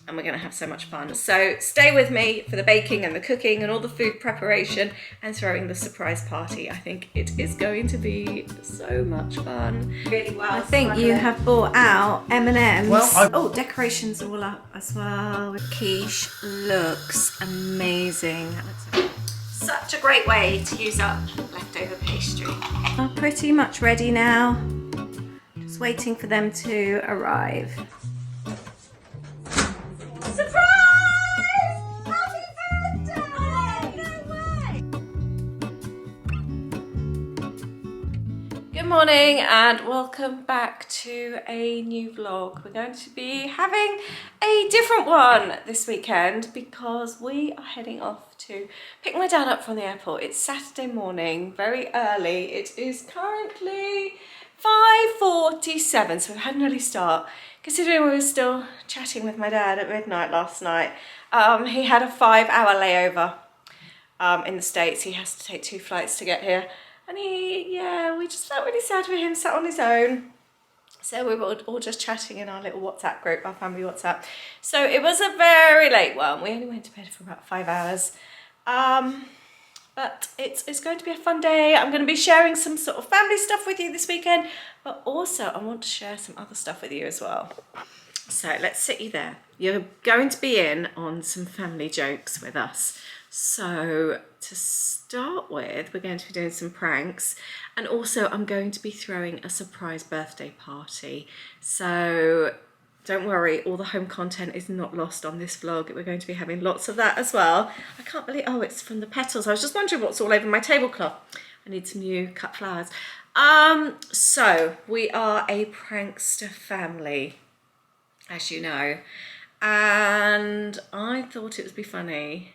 and we're going to have so much fun. So stay with me for the baking and the cooking and all the food preparation and throwing the surprise party. I think it is going to be so much fun. Really well. I think you have brought out M&Ms. Well, oh, decorations all up as well. Quiche looks amazing. That looks such a great way to use up leftover pastry. Are pretty much ready now. Just waiting for them to arrive. Good morning and welcome back to a new vlog. We're going to be having a different one this weekend because we are heading off to pick my dad up from the airport. It's Saturday morning, very early. It is currently 5:47, so we've had an early start. Considering we were still chatting with my dad at midnight last night, he had a 5-hour layover in the States. He has to take 2 flights to get here. And we just felt really sad for him, sat on his own. So we were all just chatting in our little WhatsApp group, our family WhatsApp. So it was a very late one. We only went to bed for about 5 hours. But it's going to be a fun day. I'm going to be sharing some sort of family stuff with you this weekend. But also I want to share some other stuff with you as well. So let's sit you there. You're going to be in on some family jokes with us. So to start with, we're going to be doing some pranks, and also I'm going to be throwing a surprise birthday party. So don't worry, all the home content is not lost on this vlog. We're going to be having lots of that as well. I can't believe, oh, it's from the petals. I was just wondering what's all over my tablecloth. I need some new cut flowers. So we are a prankster family, as you know, and I thought it would be funny.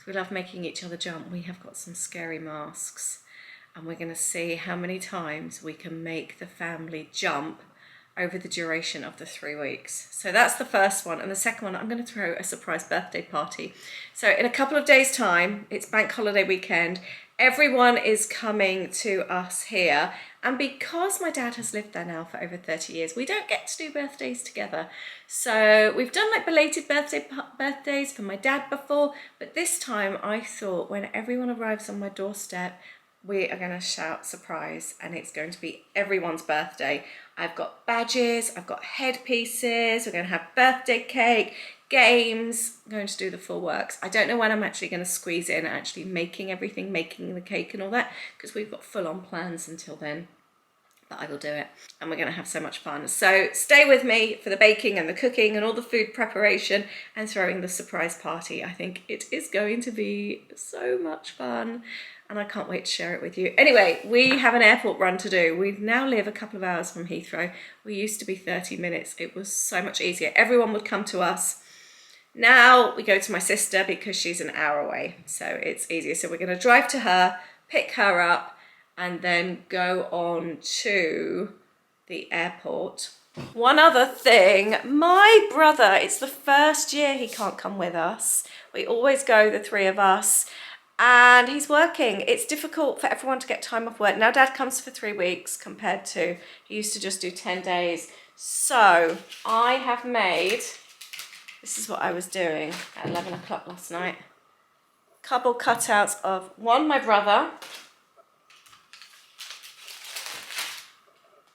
We love making each other jump. We have got some scary masks and we're going to see how many times we can make the family jump over the duration of the 3 weeks. So that's the first one. And the second one, I'm going to throw a surprise birthday party. So in a couple of days' time, it's bank holiday weekend. Everyone is coming to us here. And because my dad has lived there now for over 30 years, we don't get to do birthdays together. So we've done like belated birthdays for my dad before, but this time I thought when everyone arrives on my doorstep, we are going to shout surprise, and it's going to be everyone's birthday. I've got badges, I've got headpieces, we're going to have birthday cake, games. I'm going to do the full works. I don't know when I'm actually going to squeeze in actually making everything, making the cake and all that, because we've got full-on plans until then. But I will do it, and we're going to have so much fun. So stay with me for the baking and the cooking and all the food preparation and throwing the surprise party. I think it is going to be so much fun, and I can't wait to share it with you. Anyway, we have an airport run to do. We now live a couple of hours from Heathrow. We used to be 30 minutes. It was so much easier. Everyone would come to us. Now we go to my sister because she's an hour away, so it's easier. So we're going to drive to her, pick her up, and then go on to the airport. One other thing, my brother, it's the first year he can't come with us. We always go, the 3 of us, and he's working. It's difficult for everyone to get time off work. Now Dad comes for 3 weeks compared to, he used to just do 10 days. So I have made, this is what I was doing at 11 o'clock last night. Cardboard cutouts of my brother,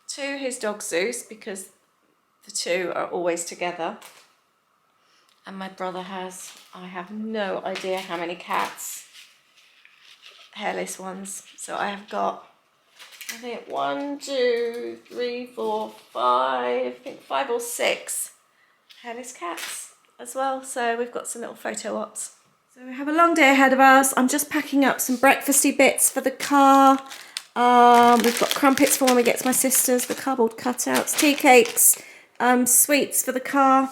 2, his dog Zeus, because the 2 are always together. And my brother has, I have no idea how many cats, hairless ones. So I have got, I think 1, 2, 3, 4, 5, I think 5 or 6 hairless cats as well. So we've got some little photo ops. So we have a long day ahead of us. I'm just packing up some breakfasty bits for the car. We've got crumpets for when we get to my sister's, the cardboard cutouts, tea cakes, sweets for the car,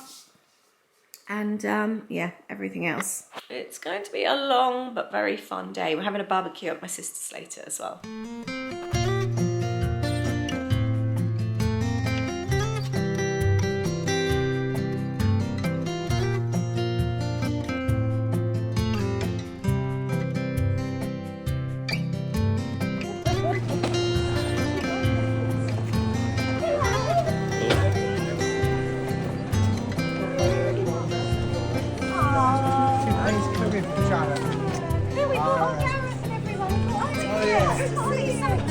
and yeah, everything else. It's going to be a long but very fun day. We're having a barbecue at my sister's later as well. carrot. Yeah, we bought carrots and everyone. Oh, yeah. It's so exciting.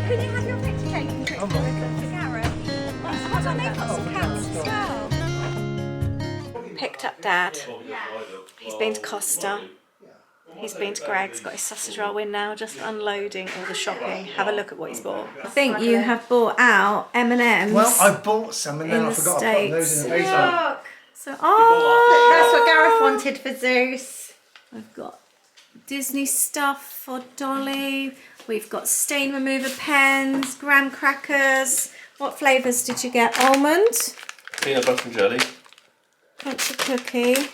Can you have your picture taken quickly with the carrot? Hold on, they've got some cats as well. Picked up Dad. He's been to Costa. He's been to Greg's, got his sausage roll in now, just unloading all the shopping. Have a look at what he's bought. I think you have bought out M&M's. Well, I bought some and then I forgot to put those in the basement. So, oh, That's what Gareth wanted for Zeus. I've got Disney stuff for Dolly. We've got stain remover pens, graham crackers. What flavours did you get? Almond, Peanut butter and jelly. crunchy cookie,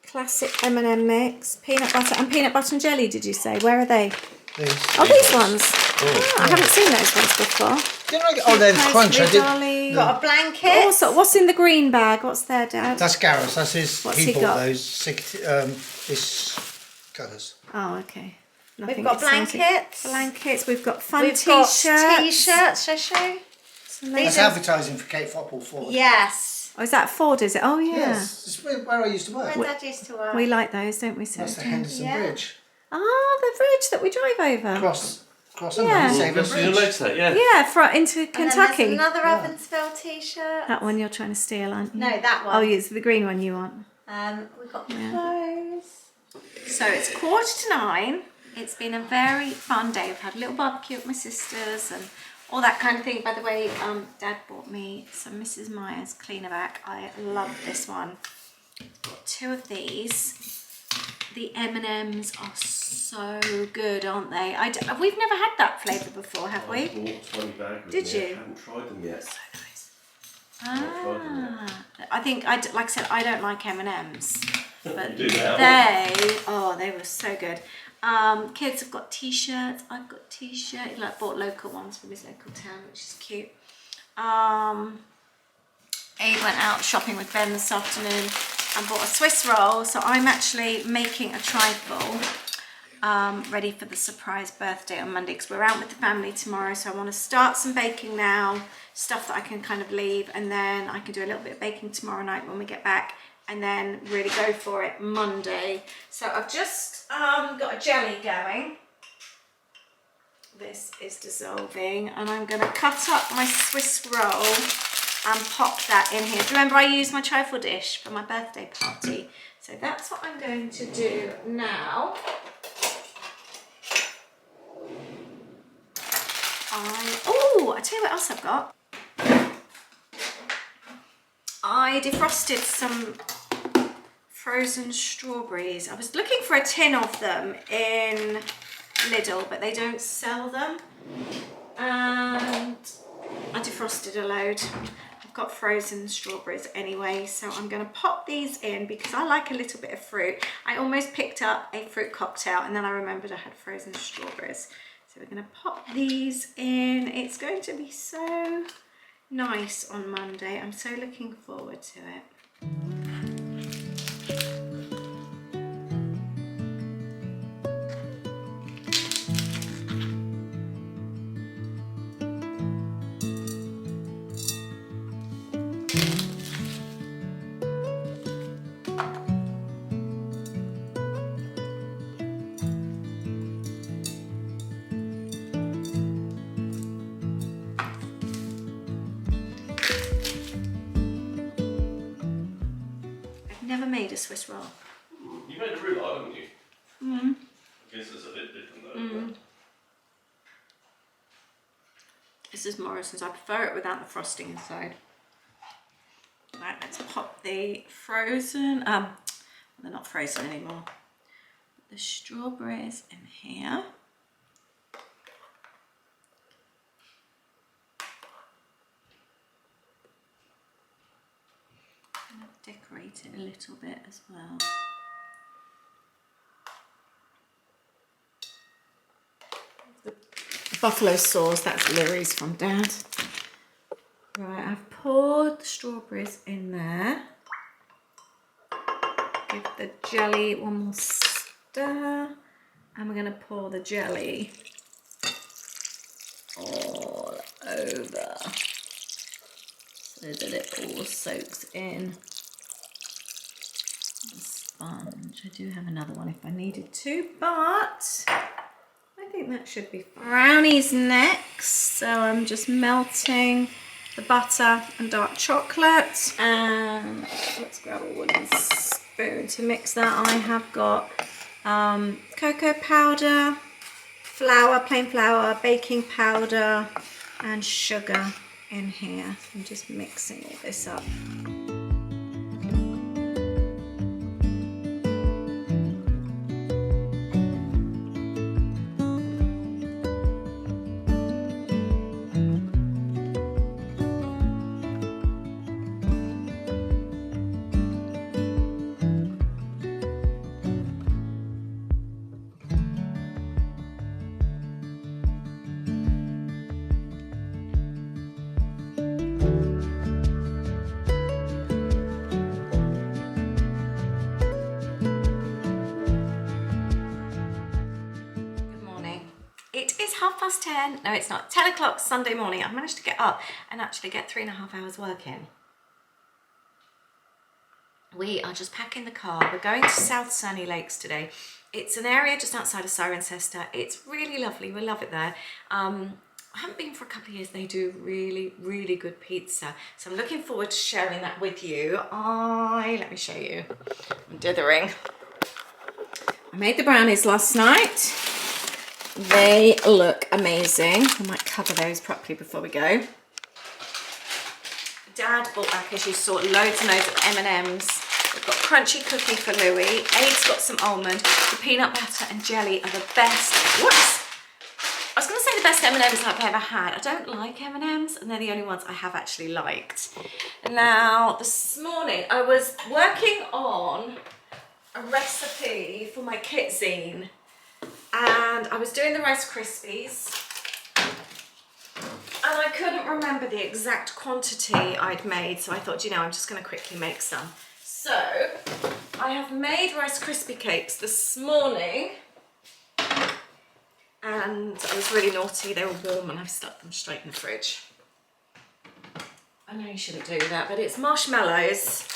classic M&M mix, peanut butter and jelly. Did you say? Where are they? These. Oh, these ones. Oh, I haven't seen those ones before. Didn't I get? Oh, they're the crunch. I did. Dolly. Got a blanket. Also, what's in the green bag? What's there, Dad? That's Gareth. That's his. What's he he bought got? those. His colours. Oh, okay. We've Nothing got exciting. blankets. Blankets. We've got fun We've got t-shirts. t-shirts. Shall I show you? That's advertising for Kate Football Ford. Yes. Oh, is that Ford? Is it? Oh, yeah. Yes, it's where I used to work. Where Dad used to work. We like those, don't we, Sarah? That's the Henderson Yeah. Bridge. Oh, the bridge that we drive over. Cross Yeah. under. Oh, Save a that's the bridge. later, yeah. Yeah, into And then Kentucky. there's another Evansville t-shirt. That one you're trying to steal, aren't you? No, that one. Oh, yeah, it's the green one you want. We've got clothes. So it's 8:45. It's been a very fun day. We've had a little barbecue with my sisters and all that kind of thing. By the way, Dad bought me some Mrs. Myers cleaner back. I love this one. Got 2 of these. The M&M's are so good, aren't they? We've never had that flavour before, have we? I bought a 20 bag with Did me. you? I haven't tried them yet. So nice. tried them I think, like I said, I don't like M&M's. But You do now. they were so good. Kids have got t-shirts. I've got t-shirt. He bought local ones from his local town, which is cute. Abe went out shopping with Ben this afternoon and bought a Swiss roll. So I'm actually making a trifle ready for the surprise birthday on Monday because we're out with the family tomorrow. So I want to start some baking now, stuff that I can kind of leave, and then I can do a little bit of baking tomorrow night when we get back, and then really go for it Monday. So I've just got a jelly going. This is dissolving, and I'm going to cut up my Swiss roll and pop that in here. Do you remember I used my trifle dish for my birthday party? So that's what I'm going to do now. I tell you what else I've got. I defrosted some frozen strawberries. I was looking for a tin of them in Lidl, but they don't sell them. And I defrosted a load. I've got frozen strawberries anyway, so I'm going to pop these in because I like a little bit of fruit. I almost picked up a fruit cocktail and then I remembered I had frozen strawberries. So we're going to pop these in. It's going to be so nice on Monday. I'm so looking forward to it. Never made a Swiss roll. You made a roulade, haven't you? Mm. I guess it's a bit different though. This is Morrison's. I prefer it without the frosting inside. Right, let's pop the frozen, they're not frozen anymore. The strawberries in here. I'm going to decorate it a little bit as well. The buffalo sauce, that's Lily's from Dad. Right, I've poured the strawberries in there. Give the jelly one more stir. And we're going to pour the jelly all over so that it all soaks in. sponge. I do have another one if I needed to, but I think that should be fine. Brownies next. So I'm just melting the butter and dark chocolate. And let's grab a wooden spoon to mix that. I have got cocoa powder, flour, plain flour, baking powder, and sugar in here. I'm just mixing all this up. It is 10:30. No, it's not. 10 o'clock Sunday morning. I've managed to get up and actually get 3.5 hours work in. We are just packing the car. We're going to South Sunny Lakes today. It's an area just outside of Cirencester. It's really lovely. We love it there. I haven't been for a couple of years. They do really, really good pizza. So I'm looking forward to sharing that with you. Let me show you. I'm dithering. I made the brownies last night. They look amazing. I might cover those properly before we go. Dad bought back, as you saw, loads and loads of M&Ms. We've got crunchy cookie for Louis. Abe's got some almond. The peanut butter and jelly are the best. Whoops! I was going to say the best M&Ms I've ever had. I don't like M&Ms, and they're the only ones I have actually liked. Now, this morning I was working on a recipe for my kit zine. And I was doing the Rice Krispies and I couldn't remember the exact quantity I'd made, so I thought, you know, I'm just going to quickly make some. So I have made Rice Krispie cakes this morning and I was really naughty. They were warm and I've stuck them straight in the fridge. I know you shouldn't do that, but it's marshmallows.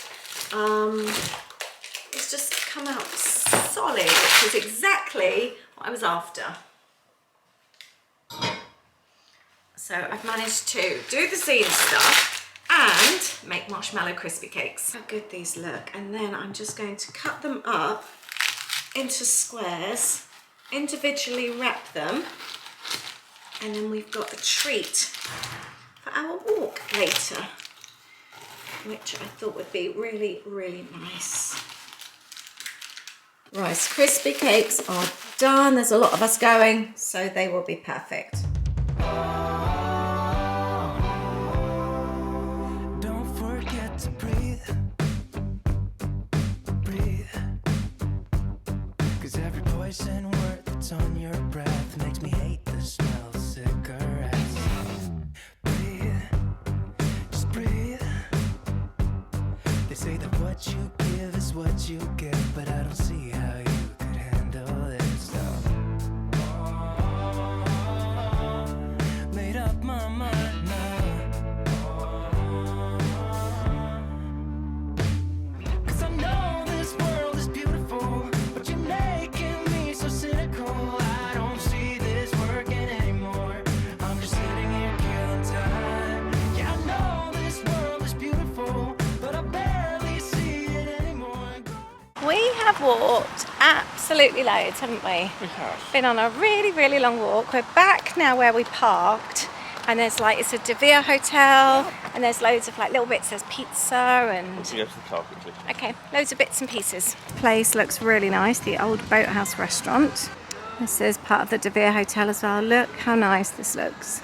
It's just come out solid, which is exactly what I was after. So I've managed to do the zine stuff and make marshmallow crispy cakes. How good these look. And then I'm just going to cut them up into squares, individually wrap them, and then we've got a treat for our walk later, which I thought would be really, really nice. Rice Krispie cakes are done. There's a lot of us going, so they will be perfect. Don't forget to breathe. Breathe. 'Cause every poison word that's on your breath makes me hate the smell of cigarettes. Breathe. Just breathe. They say that what you give is what you get, but I don't see how you could handle this stuff. Made up my mind now. 'Cause I know this world is beautiful, but you're making me so cynical. I don't see this working anymore. I'm just sitting here killing time. Yeah, I know this world is beautiful, but I barely see it anymore. We have walked absolutely loads, haven't we? We have. Been on a really, really long walk. We're back now where we parked, and there's like, it's a De Vere hotel, and there's loads of like little bits. There's pizza and... Go to the car quickly. Okay, loads of bits and pieces. Place looks really nice, the old Boathouse restaurant. This is part of the De Vere hotel as well. Look how nice this looks.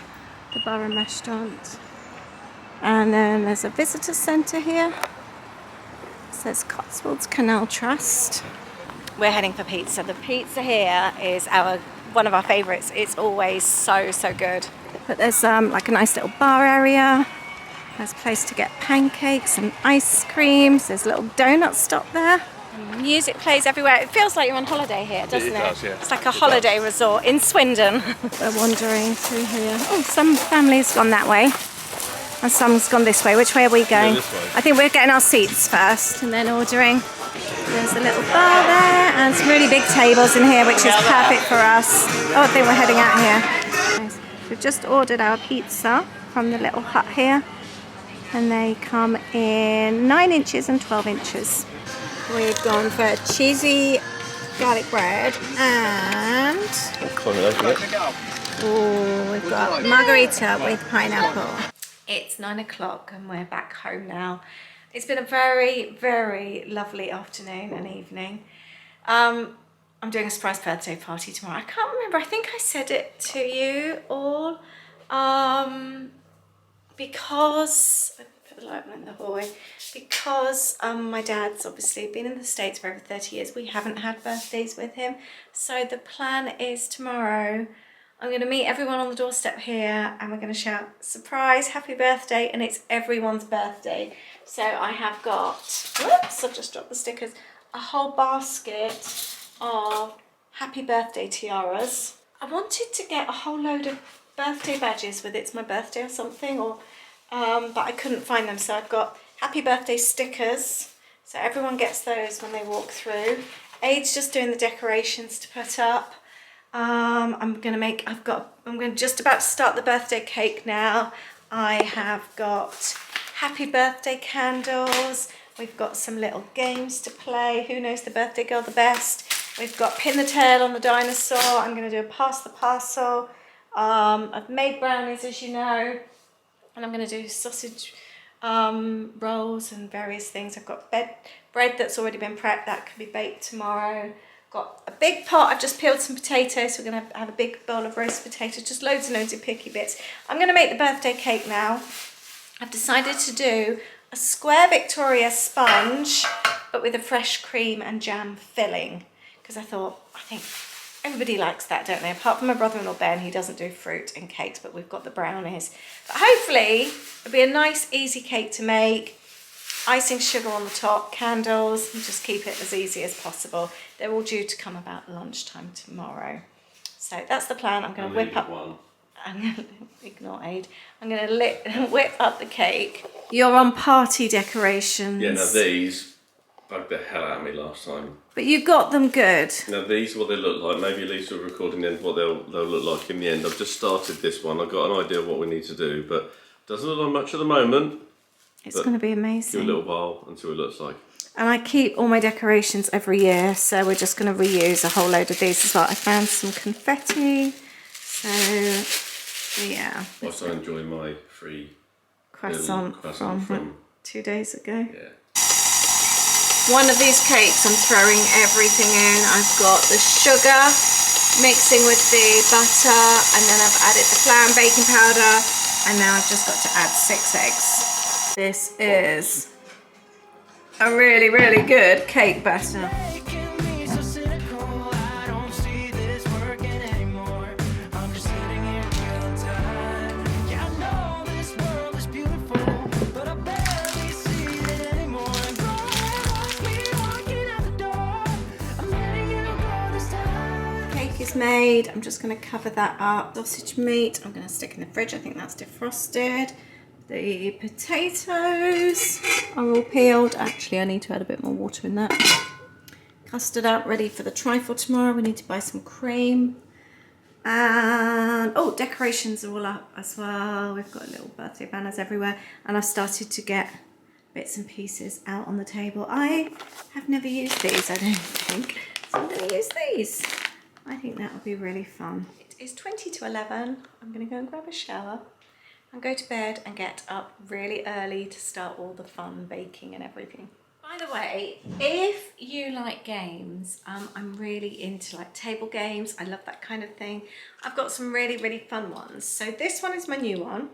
The bar and restaurant. And then there's a visitor centre here. It says Cotswolds Canal Trust. We're heading for pizza. The pizza here is one of our favourites. It's always so, so good. But there's like a nice little bar area. There's a place to get pancakes and ice creams. There's a little donut stop there. And music plays everywhere. It feels like you're on holiday here, doesn't it? It does, yeah. It's like a holiday resort in Swindon. We're wandering through here. Oh, some family's gone that way. And some's gone this way. Which way are we going? this way. I think we're getting our seats first and then ordering. There's a little bar there and some really big tables in here, which is perfect for us. Oh, I think we're heading out here. Nice. We've just ordered our pizza from the little hut here. And they come in 9 inches and 12 inches. We've gone for cheesy garlic bread and we've got margarita with pineapple. It's 9 o'clock and we're back home now. It's been a very, very lovely afternoon and evening. I'm doing a surprise birthday party tomorrow. I can't remember, I think I said it to you all. Because, I put the light on in the hallway, because my dad's obviously been in the States for over 30 years. We haven't had birthdays with him. So the plan is tomorrow, I'm going to meet everyone on the doorstep here and we're going to shout, surprise, happy birthday, and it's everyone's birthday. So I have got, whoops, I've just dropped the stickers, a whole basket of happy birthday tiaras. I wanted to get a whole load of birthday badges with it's my birthday or something, or but I couldn't find them, so I've got happy birthday stickers, so everyone gets those when they walk through. Aid's just doing the decorations to put up. I'm just about to start the birthday cake now. I have got happy birthday candles. We've got some little games to play. Who knows the birthday girl the best? We've got pin the tail on the dinosaur. I'm going to do a pass the parcel. I've made brownies, as you know, and I'm going to do sausage rolls and various things. I've got bread that's already been prepped, that can be baked tomorrow. Got a big pot, I've just peeled some potatoes, so we're going to have a big bowl of roast potatoes, just loads and loads of picky bits. I'm going to make the birthday cake now. I've decided to do a square Victoria sponge, but with a fresh cream and jam filling, because I think everybody likes that, don't they? Apart from my brother-in-law Ben, he doesn't do fruit and cakes, but we've got the brownies. But hopefully it'll be a nice, easy cake to make. Icing sugar on the top, candles, and just keep it as easy as possible. They're all due to come about lunchtime tomorrow. So that's the plan. I'm going to whip up one. I'm going to ignore Aid. I'm going to whip up the cake. You're on party decorations. Yeah, now these bugged the hell out of me last time. But you got them good. Now these are what they look like. Maybe Lisa will recording then what they'll look like in the end. I've just started this one. I've got an idea of what we need to do, but doesn't look like much at the moment. It's going to be amazing. Give it a little while and see what it looks like. And I keep all my decorations every year, so we're just going to reuse a whole load of these as well. I found some confetti, so yeah. Also enjoy my free croissant from 2 days ago. Yeah. One of these cakes I'm throwing everything in. I've got the sugar mixing with the butter, and then I've added the flour and baking powder, and now I've just got to add 6 eggs. This is a really, really good cake batter. Cake is made. I'm just going to cover that up. Sausage meat I'm going to stick in the fridge. I think that's defrosted. The potatoes are all peeled. Actually, I need to add a bit more water in that. Custard out, ready for the trifle tomorrow. We need to buy some cream. And, oh, decorations are all up as well. We've got little birthday banners everywhere. And I've started to get bits and pieces out on the table. I have never used these, I don't think. So I'm going to use these. I think that would be really fun. It is 20 to 11. I'm going to go and grab a shower and go to bed and get up really early to start all the fun baking and everything. By the way, if you like games, I'm really into like table games. I love that kind of thing. I've got some really, really fun ones. So this one is my new one,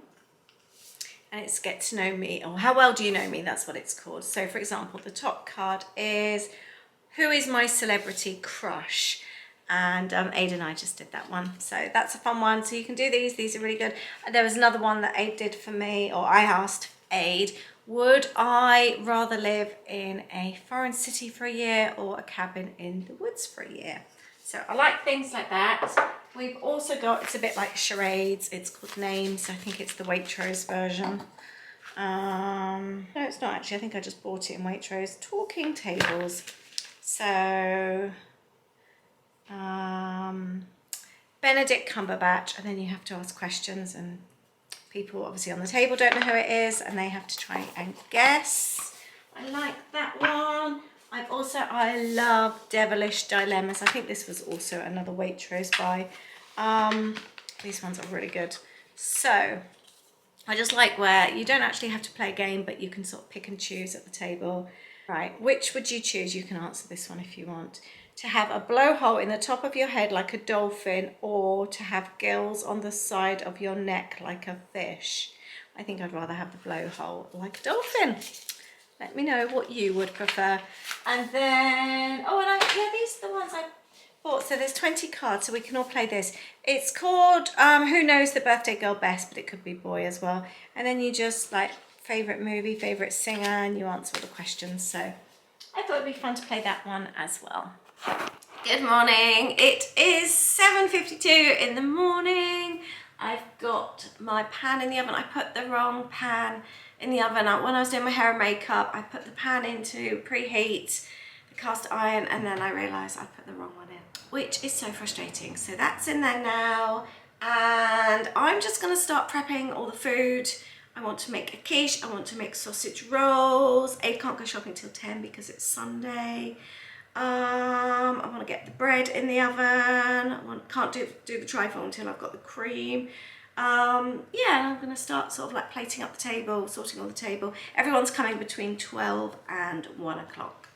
and it's Get to Know Me, or How Well Do You Know Me, that's what it's called. So for example, the top card is Who is My Celebrity Crush? And Aid and I just did that one, so that's a fun one. So you can do these are really good. There was another one that Aid did for me, or I asked Aid, would I rather live in a foreign city for a year or a cabin in the woods for a year? So I like things like that. We've also got, it's a bit like charades, it's called Names. I think it's the Waitrose version. No, it's not actually. I think I just bought it in Waitrose. Talking tables. So, Benedict Cumberbatch, and then you have to ask questions, and people obviously on the table don't know who it is, and they have to try and guess. I like that one. I love Devilish Dilemmas. I think this was also another Waitrose buy. These ones are really good. So, I just like where you don't actually have to play a game, but you can sort of pick and choose at the table. Right, which would you choose? You can answer this one if you want. To have a blowhole in the top of your head like a dolphin, or to have gills on the side of your neck like a fish. I think I'd rather have the blowhole like a dolphin. Let me know what you would prefer. And then, these are the ones I bought. So there's 20 cards, so we can all play this. It's called Who Knows the Birthday Girl Best, but it could be boy as well. And then you just like favourite movie, favourite singer, and you answer all the questions. So I thought it'd be fun to play that one as well. Good morning. It is 7:52 in the morning. I've got my pan in the oven. I put the wrong pan in the oven. When I was doing my hair and makeup, I put the pan into preheat, the cast iron, and then I realised I put the wrong one in, which is so frustrating. So that's in there now, and I'm just going to start prepping all the food. I want to make a quiche. I want to make sausage rolls. Aid can't go shopping till 10 because it's Sunday. I want to get the bread in the oven. Can't do the trifle until I've got the cream. I'm going to start sort of like plating up the table, sorting all the table. Everyone's coming between 12 and 1 o'clock.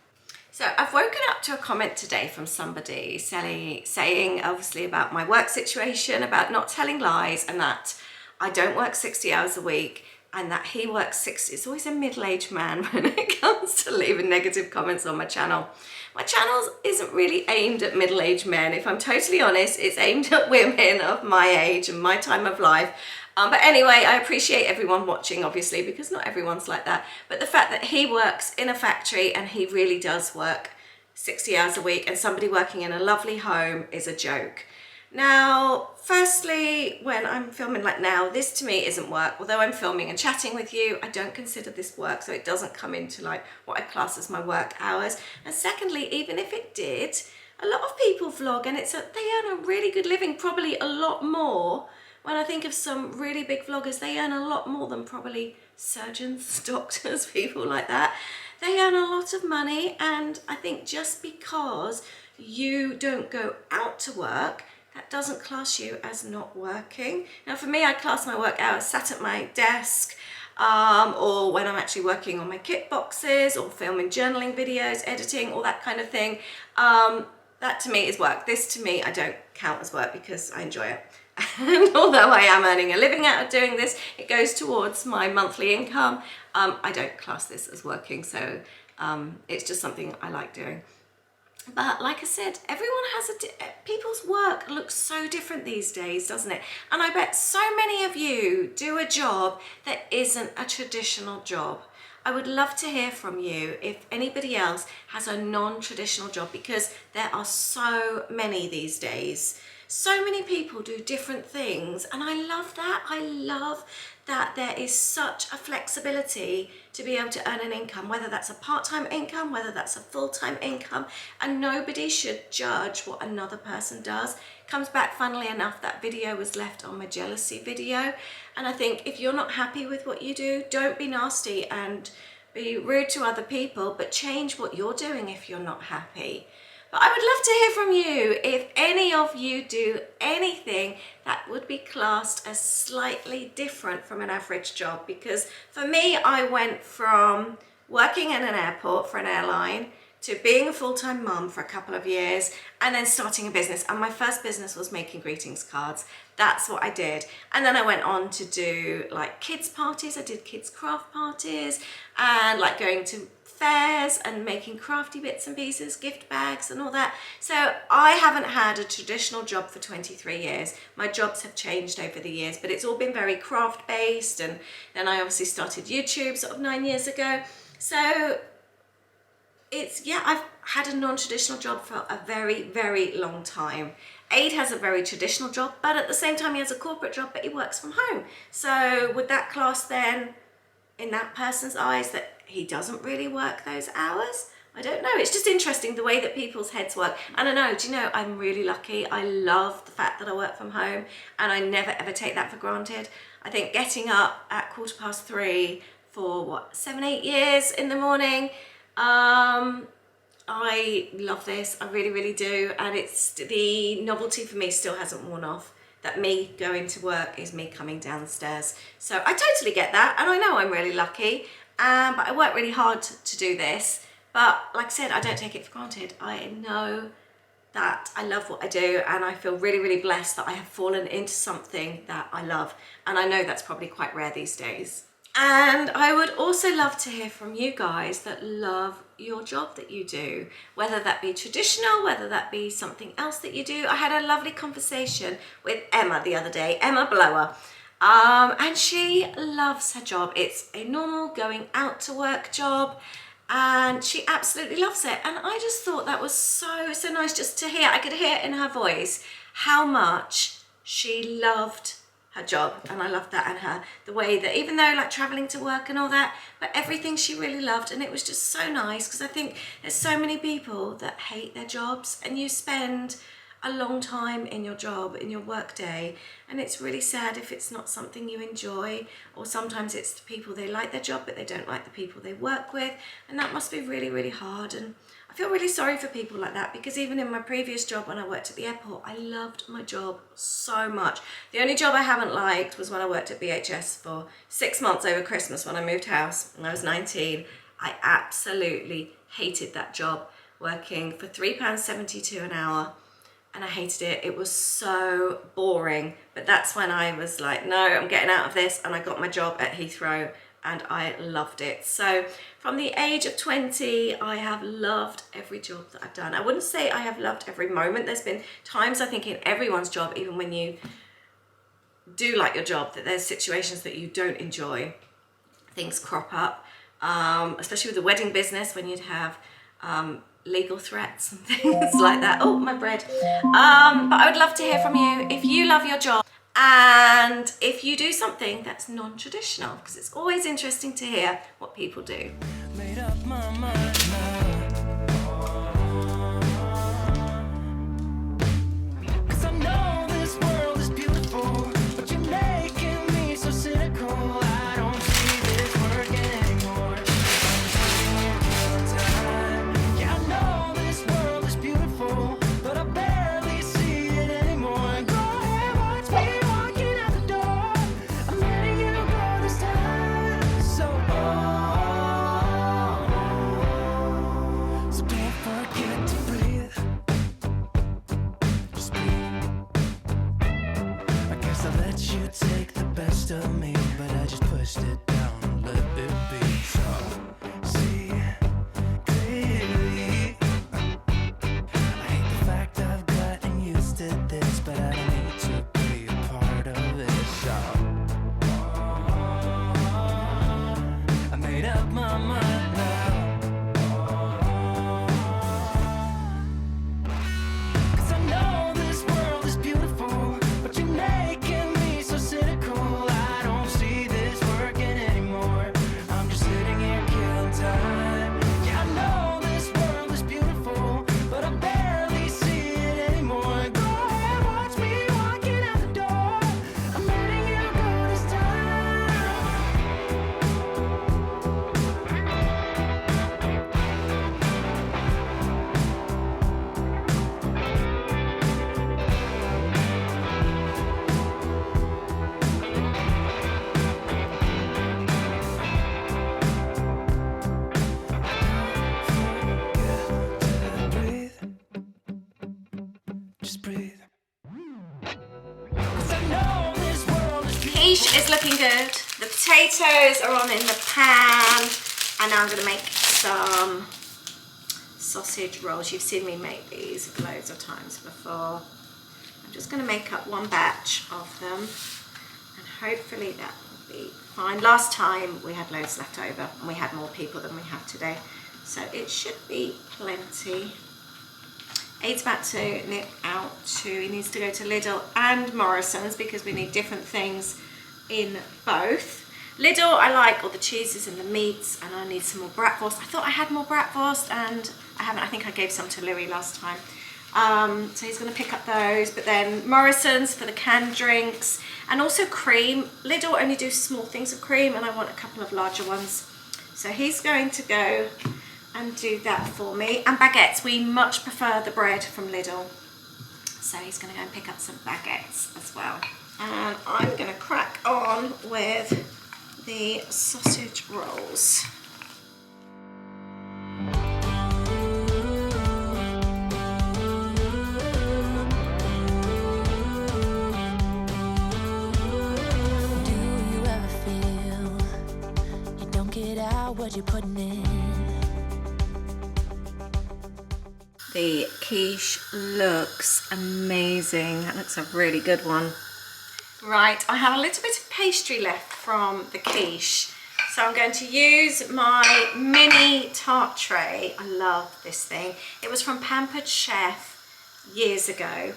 So I've woken up to a comment today from somebody saying obviously about my work situation, about not telling lies, and that I don't work 60 hours a week, and that he works 60. It's always a middle-aged man when it comes to leaving negative comments on my channel. My channel isn't really aimed at middle-aged men. If I'm totally honest, it's aimed at women of my age and my time of life. But anyway, I appreciate everyone watching, obviously, because not everyone's like that. But the fact that he works in a factory and he really does work 60 hours a week, and somebody working in a lovely home is a joke. Now, firstly, when I'm filming like now, this to me isn't work. Although I'm filming and chatting with you, I don't consider this work, so it doesn't come into like what I class as my work hours. And secondly, even if it did, a lot of people vlog and they earn a really good living, probably a lot more. When I think of some really big vloggers, they earn a lot more than probably surgeons, doctors, people like that. They earn a lot of money, and I think just because you don't go out to work, that doesn't class you as not working. Now for me, I class my work hours sat at my desk, or when I'm actually working on my kit boxes, or filming journaling videos, editing, all that kind of thing. That to me is work. This to me, I don't count as work because I enjoy it. And although I am earning a living out of doing this, it goes towards my monthly income. I don't class this as working, so it's just something I like doing. But like I said, everyone has people's work looks so different these days, doesn't it? And I bet so many of you do a job that isn't a traditional job. I would love to hear from you if anybody else has a non-traditional job, because there are so many these days. So many people do different things, and I love that. I love that there is such a flexibility to be able to earn an income, whether that's a part-time income, whether that's a full-time income, and nobody should judge what another person does. It comes back, funnily enough, that video was left on my jealousy video, and I think if you're not happy with what you do, don't be nasty and be rude to other people, but change what you're doing if you're not happy. But I would love to hear from you if any of you do anything that would be classed as slightly different from an average job. Because for me, I went from working in an airport for an airline to being a full-time mum for a couple of years, and then starting a business. And my first business was making greetings cards. That's what I did. And then I went on to do like kids parties. I did kids craft parties, and like going to fairs and making crafty bits and pieces, gift bags and all that. So I haven't had a traditional job for 23 years. My jobs have changed over the years, but it's all been very craft based. And then I obviously started YouTube sort of 9 years ago. So I've had a non-traditional job for a very, very long time. Aid has a very traditional job, but at the same time he has a corporate job, but he works from home. So would that class then in that person's eyes that he doesn't really work those hours. I don't know, it's just interesting the way that people's heads work. And I know, do you know, I'm really lucky. I love the fact that I work from home, and I never ever take that for granted. I think getting up at 3:15 for what, 7-8 years in the morning, I love this, I really, really do. And it's, the novelty for me still hasn't worn off, that me going to work is me coming down the stairs. So I totally get that, and I know I'm really lucky, but I work really hard to do this. But like I said, I don't take it for granted. I know that I love what I do, and I feel really, really blessed that I have fallen into something that I love. And I know that's probably quite rare these days. And I would also love to hear from you guys that love your job that you do, whether that be traditional, whether that be something else that you do. I had a lovely conversation with Emma the other day, Emma Blower, and she loves her job. It's a normal going out to work job, and she absolutely loves it. And I just thought that was so nice just to hear. I could hear in her voice how much she loved her job, and I loved that in her, the way that, even though like traveling to work and all that, but everything she really loved. And it was just so nice, because I think there's so many people that hate their jobs, and you spend a long time in your job, in your work day, and it's really sad if it's not something you enjoy. Or sometimes it's the people, they like their job but they don't like the people they work with, and that must be really, really hard. And I feel really sorry for people like that, because even in my previous job when I worked at the airport, I loved my job so much. The only job I haven't liked was when I worked at BHS for 6 months over Christmas when I moved house and I was 19. I absolutely hated that job, working for £3.72 an hour. And I hated it. It was so boring. But that's when I was like, no, I'm getting out of this. And I got my job at Heathrow, and I loved it. So from the age of 20, I have loved every job that I've done. I wouldn't say I have loved every moment. There's been times, I think, in everyone's job, even when you do like your job, that there's situations that you don't enjoy. Things crop up, especially with the wedding business, when you'd have legal threats and things like that. Oh, my bread. But I would love to hear from you if you love your job, and if you do something that's non-traditional, because it's always interesting to hear what people do. Made up my mind now. 'Cause I know this world is beautiful, but you're making me so cynical. I don't see this working anymore. I'm just wasting your time. Yeah, I know this world is beautiful, but I barely see it anymore. Go ahead, watch me walking out the door. I'm letting you go this time. So don't forget to breathe. Just breathe. I guess I let you take the best of me, but I just pushed it down and let it be. So see clearly. I hate the fact I've gotten used to this, but I don't need to be a part of it. So I made up my mind now. 'Cause I know this world is beautiful, but you're making me so cynical. I don't see this working anymore. I'm just sitting here killing time. Yeah, I know this world is beautiful, but I barely see it anymore. Go ahead, watch me walking out the door. I'm letting you go this time. Breathe. Just breathe. 'Cause I know this world is beautiful. Quiche is looking good. The potatoes are on in the pan, and now I'm going to make some sausage rolls. You've seen me make these loads of times before. I'm just going to make up one batch of them, and hopefully that will be fine. Last time we had loads left over, and we had more people than we have today, so it should be plenty. Aid's about to nip out he needs to go to Lidl and Morrison's, because we need different things in both. Lidl, I like all the cheeses and the meats, and I need some more bratwurst. I thought I had more bratwurst and I haven't. I think I gave some to Louis last time. So he's going to pick up those. But then Morrison's for the canned drinks, and also cream. Lidl only do small things of cream, and I want a couple of larger ones. So he's going to go and do that for me. And baguettes, we much prefer the bread from Lidl. So he's going to go and pick up some baguettes as well. And I'm going to crack on with the sausage rolls. Do you ever feel you don't get out what you're putting in? The quiche looks amazing. That looks a really good one. Right, I have a little bit of pastry left from the quiche. So I'm going to use my mini tart tray. I love this thing. It was from Pampered Chef years ago.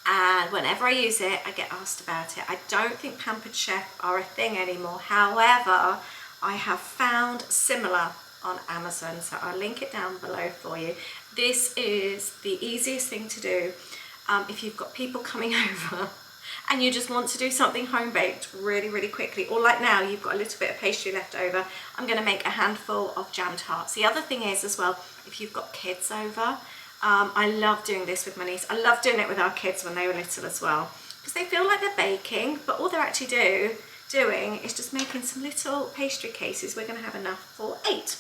And whenever I use it, I get asked about it. I don't think Pampered Chef are a thing anymore. However, I have found similar on Amazon, so I'll link it down below for you. This is the easiest thing to do if you've got people coming over and you just want to do something home baked really quickly, or like now you've got a little bit of pastry left over. I'm going to make a handful of jam tarts. The other thing is as well, if you've got kids over, I love doing this with my niece. I love doing it with our kids when they were little as well, because they feel like they're baking, but all they're actually doing is just making some little pastry cases. We're going to have enough for 8.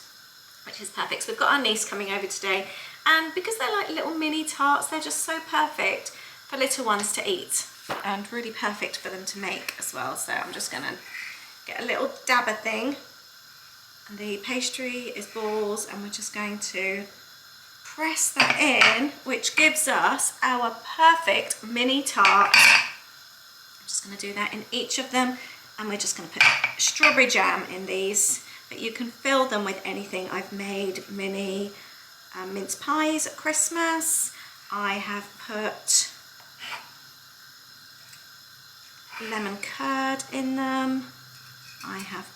Which is perfect. So we've got our niece coming over today, and because they're like little mini tarts, they're just so perfect for little ones to eat and really perfect for them to make as well. So I'm just gonna get a little dabber thing, and the pastry is balls, and we're just going to press that in, which gives us our perfect mini tart. I'm just gonna do that in each of them, and we're just gonna put strawberry jam in these. But you can fill them with anything. I've made mini mince pies at Christmas. I have put lemon curd in them. I have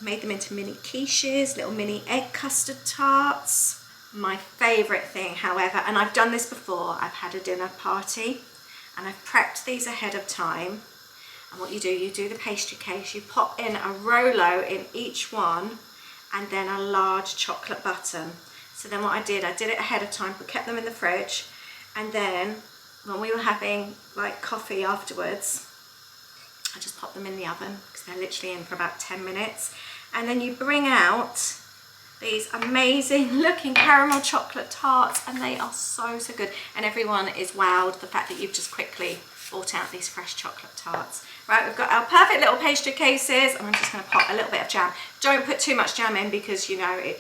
made them into mini quiches, little mini egg custard tarts. My favourite thing, however, and I've done this before, I've had a dinner party and I've prepped these ahead of time. And what you do the pastry case, you pop in a Rolo in each one, and then a large chocolate button. So then what I did it ahead of time, but kept them in the fridge, and then when we were having like coffee afterwards, I just popped them in the oven, because they're literally in for about 10 minutes. And then you bring out these amazing looking caramel chocolate tarts, and they are so good. And everyone is wowed the fact that you've just quickly brought out these fresh chocolate tarts. Right, we've got our perfect little pastry cases, and I'm just going to pop a little bit of jam. Don't put too much jam in, because you know it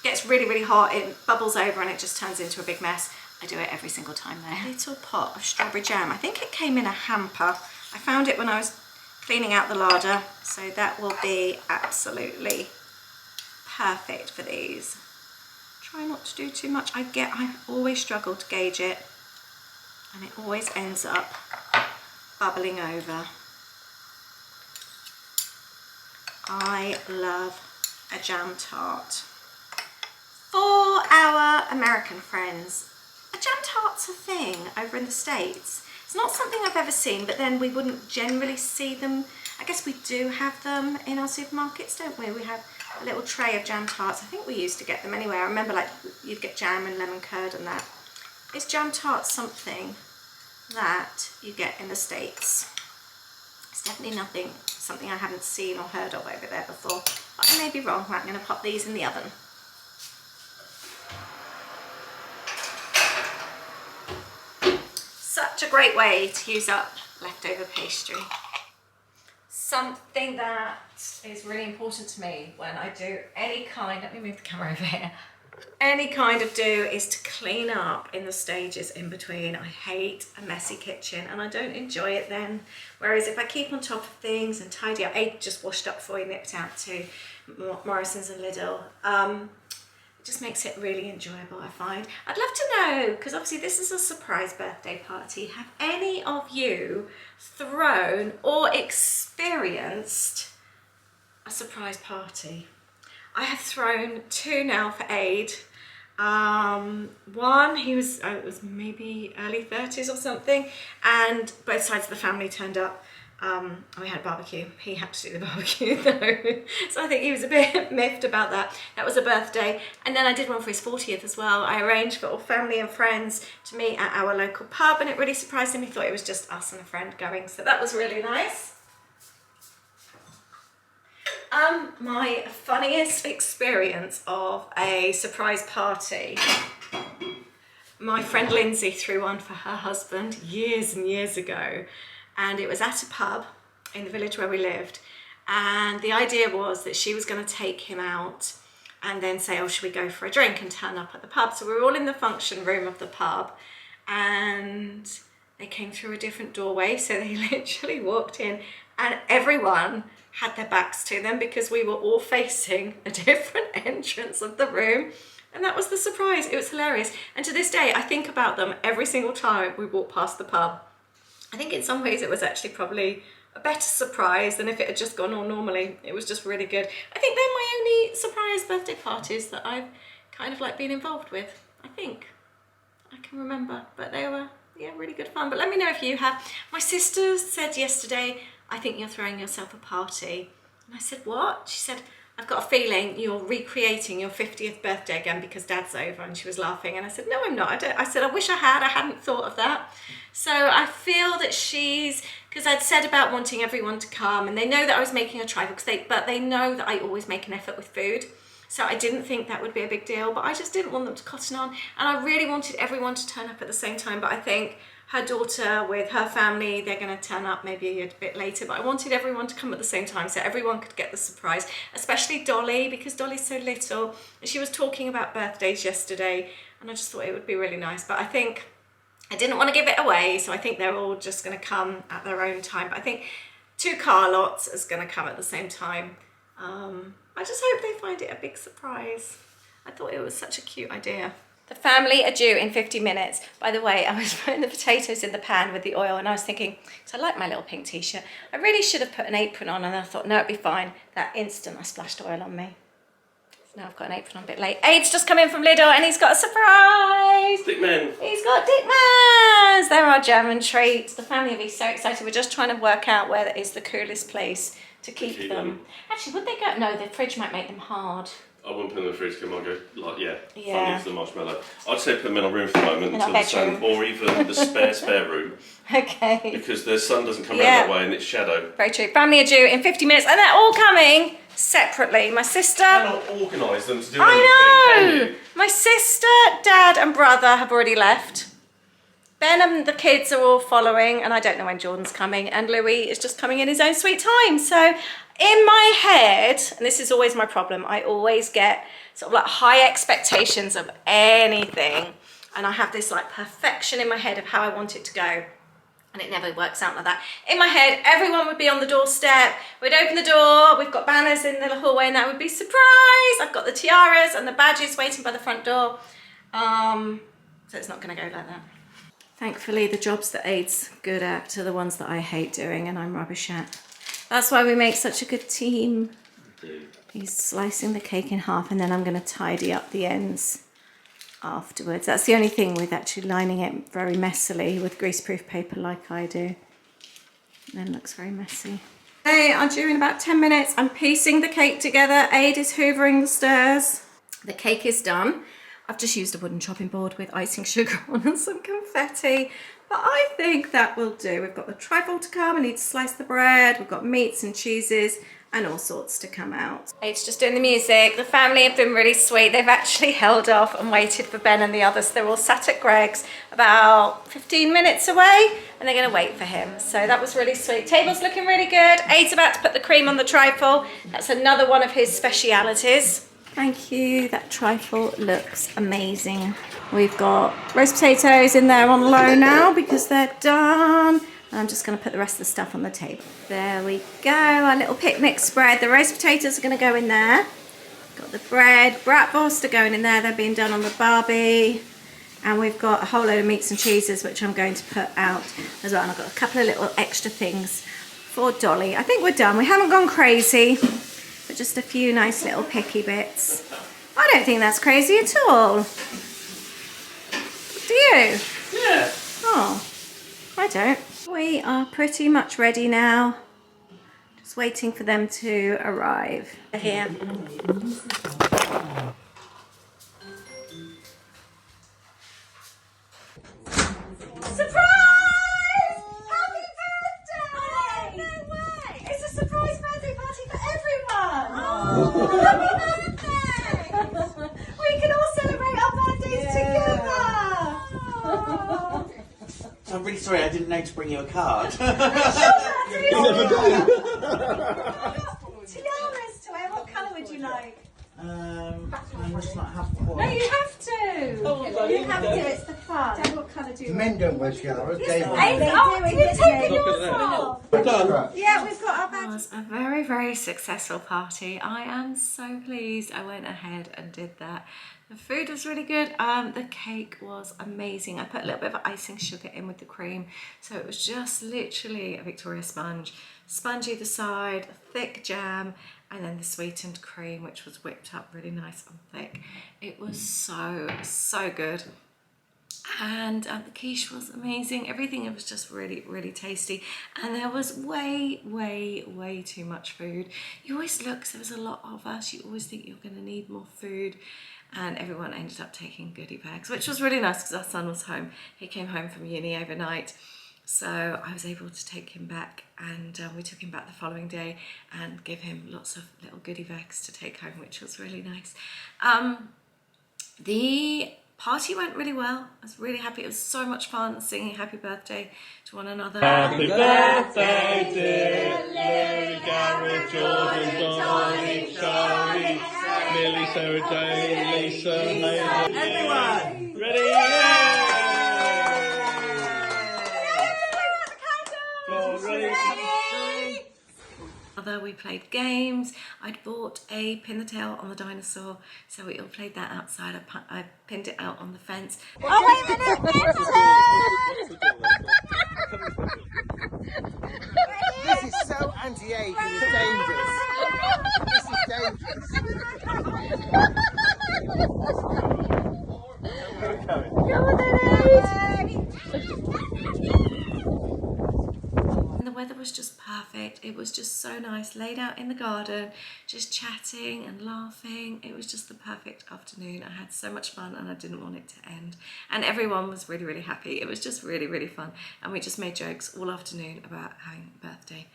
gets really hot, it bubbles over and it just turns into a big mess. I do it every single time though. Little pot of strawberry jam. I think it came in a hamper. I found it when I was cleaning out the larder, so that will be absolutely perfect for these. Try not to do too much. I always struggle to gauge it, and it always ends up bubbling over. I love a jam tart. For our American friends, a jam tart's a thing over in the States. It's not something I've ever seen, but then we wouldn't generally see them. I guess we do have them in our supermarkets, don't we? We have a little tray of jam tarts. I think we used to get them anyway. I remember like you'd get jam and lemon curd and that. Is jam tart something that you get in the States? It's definitely something I haven't seen or heard of over there before, but I may be wrong. Right, I'm going to pop these in the oven. Such a great way to use up leftover pastry. Something that is really important to me when I do any kind, let me move the camera over here, any kind of do is to clean up in the stages in between. I hate a messy kitchen and I don't enjoy it then. Whereas if I keep on top of things and tidy up, just washed up before we nipped out to Morrison's and Lidl. just makes it really enjoyable, I find. I'd love to know, because obviously this is a surprise birthday party, have any of you thrown or experienced a surprise party? I have thrown 2 now for Aid. One, it was maybe early 30s or something, and both sides of the family turned up. And we had a barbecue. He had to do the barbecue though, so I think he was a bit miffed about that. That was a birthday. And then I did one for his 40th as well. I arranged for all family and friends to meet at our local pub, and it really surprised him. He thought it was just us and a friend going, so that was really nice. My funniest experience of a surprise party, my friend Lindsay threw one for her husband years and years ago, and it was at a pub in the village where we lived, and the idea was that she was going to take him out and then say, oh, should we go for a drink, and turn up at the pub. So we were all in the function room of the pub, and they came through a different doorway, so they literally walked in and everyone had their backs to them because we were all facing a different entrance of the room, and that was the surprise. It was hilarious, and to this day I think about them every single time we walk past the pub. I think in some ways it was actually probably a better surprise than if it had just gone on normally. It was just really good. I think they're my only surprise birthday parties that I've kind of like been involved with, I think. I can remember, but they were, yeah, really good fun. But let me know if you have. My sister said yesterday, I think you're throwing yourself a party. And I said, what? She said, I've got a feeling you're recreating your 50th birthday again because Dad's over. And she was laughing. And I said, no, I'm not. I said, I wish I hadn't thought of that. So I feel that she's, because I'd said about wanting everyone to come, and they know that I was making a trifle, but they know that I always make an effort with food. So I didn't think that would be a big deal, but I just didn't want them to cotton on. And I really wanted everyone to turn up at the same time. But I think her daughter with her family, they're going to turn up maybe a bit later. But I wanted everyone to come at the same time so everyone could get the surprise, especially Dolly, because Dolly's so little. And she was talking about birthdays yesterday, and I just thought it would be really nice. But I think I didn't want to give it away, so I think they're all just going to come at their own time. But I think 2 car lots is going to come at the same time. I just hope they find it a big surprise. I thought it was such a cute idea. The family are due in 50 minutes. By the way, I was putting the potatoes in the pan with the oil, and I was thinking, so I like my little pink t-shirt. I really should have put an apron on, and I thought, no, it'd be fine. That instant I splashed oil on me. So now I've got an apron on a bit late. Aid's just come in from Lidl, and he's got a surprise. Dickman. He's got Dickmans. They're our German treats. The family will be so excited. We're just trying to work out where is the coolest place to keep them. Actually, would they go? No, the fridge might make them hard. I wouldn't put them in the fridge because I might go, like, yeah, Yeah. funny as the marshmallow. I'd say put them in a room for the moment In until our the sun, bedroom. or even the spare room, Okay. because the sun doesn't come Yeah. around that way and it's shadow. Very true. Family are due in 50 minutes, and they're all coming separately. My sister. You cannot organise them to do anything, I can know. you? My sister, dad, and brother have already left. Ben and the kids are all following, and I don't know when Jordan's coming, and Louis is just coming in his own sweet time. So in my head, and this is always my problem, I always get sort of like high expectations of anything, and I have this like perfection in my head of how I want it to go, and it never works out like that. In my head, everyone would be on the doorstep, we'd open the door, we've got banners in the hallway, and that would be surprise. I've got the tiaras and the badges waiting by the front door. So it's not going to go like that. Thankfully, the jobs that Aid's good at are the ones that I hate doing and I'm rubbish at. That's why we make such a good team. He's slicing the cake in half, and then I'm going to tidy up the ends afterwards. That's the only thing with actually lining it very messily with greaseproof paper like I do. And then it looks very messy. They are due in about 10 minutes. I'm piecing the cake together. Aid is hoovering the stairs. The cake is done. I've just used a wooden chopping board with icing sugar on and some confetti, but I think that will do. We've got the trifle to come. I need to slice the bread. We've got meats and cheeses and all sorts to come out. Aid's just doing the music. The family have been really sweet. They've actually held off and waited for Ben and the others. They're all sat at Greg's about 15 minutes away, and they're going to wait for him. So that was really sweet. Table's looking really good. Aid's about to put the cream on the trifle. That's another one of his specialities. Thank you, that trifle looks amazing. We've got roast potatoes in there on low now because they're done. I'm just going to put the rest of the stuff on the table. There we go, our little picnic spread. The roast potatoes are going to go in there. Got the bread, bratwurst are going in there, they're being done on the Barbie. And we've got a whole load of meats and cheeses, which I'm going to put out as well. And I've got a couple of little extra things for Dolly. I think we're done. We haven't gone crazy, but just a few nice little picky bits. I don't think that's crazy at all. Do you? Yeah. Oh, I don't. We are pretty much ready now. Just waiting for them to arrive. They're here. Surprise! Happy birthday! No way! It's a surprise birthday party for everyone! Oh, happy birthday! We can all celebrate our birthdays together! I'm really sorry, I didn't know to bring you a card. You never do! Tiaras to wear, what colour would you like? I must not have one. No, you have to! You have to, it's the fun. What colour do you want? Men don't wear tiaras. They Oh, you've taken yours off! We're done. Yeah, we've got our badges. It was a very, very successful party. I am so pleased I went ahead and did that. The food was really good. The cake was amazing. I put a little bit of icing sugar in with the cream. So it was just literally a Victoria sponge. Spongy the side, a thick jam, and then the sweetened cream, which was whipped up really nice and thick. It was so, so good. And the quiche was amazing. Everything, it was just really, really tasty. And there was way, way, way too much food. You always look, 'cause there was a lot of us, you always think you're gonna need more food. And everyone ended up taking goodie bags, which was really nice because our son was home. He came home from uni overnight. So I was able to take him back, and we took him back the following day and give him lots of little goodie bags to take home, which was really nice. The party went really well. I was really happy. It was so much fun singing happy birthday to one another. Happy birthday, dear Larry, Gareth, Jordan, Dolly, Charlie, Millie, Sarah Jane, Lisa, Hazel. Everyone! Ready? We played games. I'd bought a pin the tail on the dinosaur, so we all played that outside. I pinned it out on the fence. Oh wait a minute! This is so anti-age and it's dangerous. This is dangerous. The weather was just perfect. It was just so nice, laid out in the garden, just chatting and laughing. It was just the perfect afternoon. I had so much fun and I didn't want it to end. And everyone was really, really happy. It was just really, really fun. And we just made jokes all afternoon about having a birthday.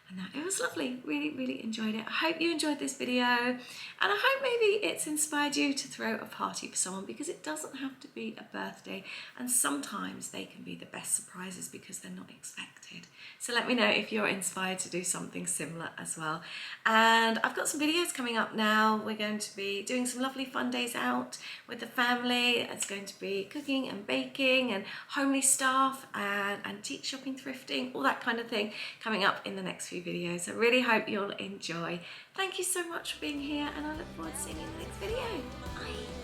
And it was lovely. Really, really enjoyed it. I hope you enjoyed this video. And I hope maybe it's inspired you to throw a party for someone, because it doesn't have to be a birthday. And sometimes they can be the best surprises because they're not expected. So let me know if you're inspired to do something similar as well. And I've got some videos coming up now. We're going to be doing some lovely fun days out with the family. It's going to be cooking and baking and homely stuff and antique shopping, thrifting, all that kind of thing coming up in the next few videos. I really hope you'll enjoy. Thank you so much for being here, and I look forward to seeing you in the next video. Bye.